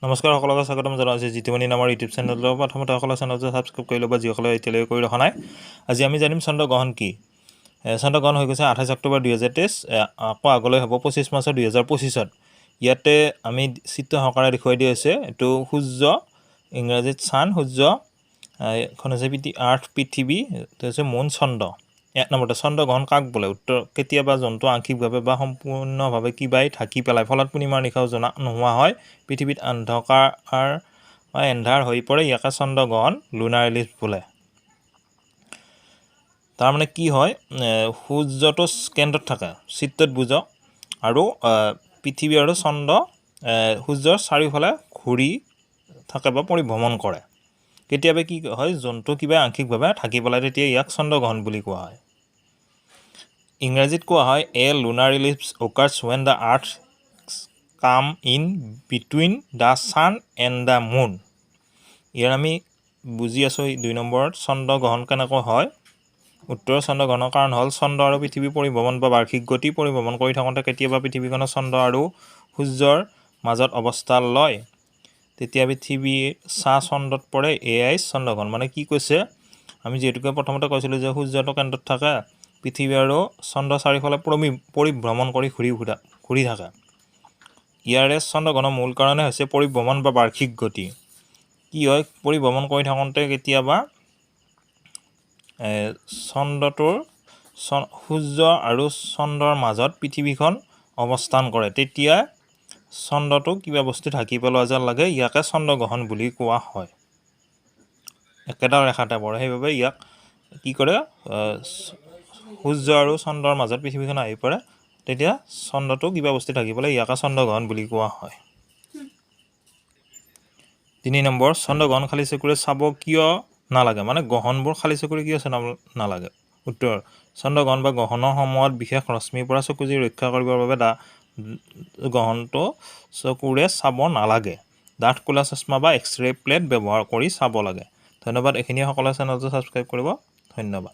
নমস্কাৰ সকলোকে স্বাগতম জনাইছো জিতুমণি নামৰ ইউটিউব চেনেলৰ প্ৰথমতে সকলো চেনেলটো সাবস্ক্ৰাইব কৰি ল'ব যিসকলে এতিয়ালৈকে কৰি ৰখা নাই আজি আমি জানিম চন্দ্ৰগ্ৰহণ কি চন্দ্ৰগ্ৰহণ হৈ গৈছে 28 অক্টোবৰ 2023 আকৌ আগলৈ হ'ব 25 মাৰ্চ 2025 ইয়াতে আমি চিত্ৰ সহকাৰে দেখুৱাই দিয়া হৈছে এটো সূৰ্য ইংৰাজীত চান সূৰ্য এখন হৈছে আৰ্থ পৃথিৱী তাৰপিছত মুন চন্দ্ৰ এক নম্বৰতে চন্দ্ৰগ্ৰহণ কাক বোলে উত্তৰ কেতিয়াবা জন্তু আংশিকভাৱে বা সম্পূৰ্ণভাৱে কিবাই ঢাকি পেলাই ফলত পূৰ্ণিমাৰ নিশাও জনা নোহোৱা হয় পৃথিৱীত অন্ধকাৰ বা এন্ধাৰ হৈ পৰে ইয়াকে চন্দ্ৰগ্ৰহণ লুনাৰ এক্লিপছ বোলে তাৰ মানে কি হয় সূৰ্যটো কেন্দ্ৰত থাকে চিত্ৰত বুজক আৰু পৃথিৱী আৰু চন্দ্ৰ সূৰ্যৰ চাৰিওফালে ঘূৰি থাকে বা পৰিভ্ৰমণ কৰে কেতিয়াবা কি হয় জন্তু কিবা আংশিকভাৱে ঢাকি পেলাই তেতিয়া ইয়াক চন্দ্ৰগ্ৰহণ বুলি কোৱা হয় ইংৰাজীত কোৱা হয় a lunar eclipse occurs when the earth come in between the sun and the moon ইয়াৰ আমি বুজি আছো 2 নম্বৰত চন্দ্ৰগ্ৰহণ কেনেকৈ হয় উত্তৰ চন্দ্ৰগ্ৰহণৰ কাৰণ হ'ল চন্দ্ৰ আৰু পৃথিৱী পৰিভ্ৰমণ বা বাৰ্ষিক গতি পৰিভ্ৰমণ কৰি থাকোঁতে কেতিয়াবা পৃথিৱীখনৰ চন্দ্ৰ আৰু সূৰ্যৰ মাজত অৱস্থা লয় তেতিয়া পৃথিৱীৰ চাহ চন্দ্ৰত পৰে এয়াই চন্দ্ৰগ্ৰহণ মানে কি কৈছে আমি যেহেতুকে প্ৰথমতে কৈছিলোঁ যে সূৰ্যটো কেন্দ্ৰত থাকে পৃথিৱী আৰু চন্দ্ৰ চাৰিওফালে পৰিভ্ৰমণ কৰি ঘূৰি থাকে ইয়াৰে চন্দ্ৰগ্ৰহণৰ মূল কাৰণে হৈছে পৰিভ্ৰমণ বা বাৰ্ষিক গতি কি হয় পৰিভ্ৰমণ কৰি থাকোঁতে কেতিয়াবা চন্দ্ৰটোৰ সূৰ্য আৰু চন্দ্ৰৰ মাজত পৃথিৱীখন অৱস্থান কৰে তেতিয়া চন্দ্ৰটো কিবা বস্তু ঢাকি পেলোৱা যেন লাগে ইয়াকে চন্দ্ৰগ্ৰহণ বুলি কোৱা হয় একেটা ৰেখাতে পৰে সেইবাবে ইয়াক কি কৰে সূৰ্য আৰু চন্দ্ৰৰ মাজত পৃথিৱীখন আহি পৰে তেতিয়া চন্দ্ৰটো কিবা বস্তু ঢাকি পেলাই ইয়াকে চন্দ্ৰগ্ৰহণ বুলি কোৱা হয় 3 নম্বৰ চন্দ্ৰগ্ৰহণ খালী চকুৰে চাব কিয় নালাগে মানে গ্ৰহণবোৰ খালী চকুৰে কিয় চাব নালাগে উত্তৰ চন্দ্ৰগ্ৰহণ বা গ্ৰহণৰ সময়ত বিশেষ ৰশ্মিৰ পৰা চকুজুৰি ৰক্ষা কৰিবৰ বাবে গ্ৰহণটো চকুৰে চাব নালাগে ডাঠ কোলা চশমা বা এক্স-ৰে প্লেট ব্যৱহাৰ কৰি চাব লাগে ধন্যবাদ এইখিনি সকলো চেনেলটো সাবস্ক্ৰাইব কৰিব ধন্যবাদ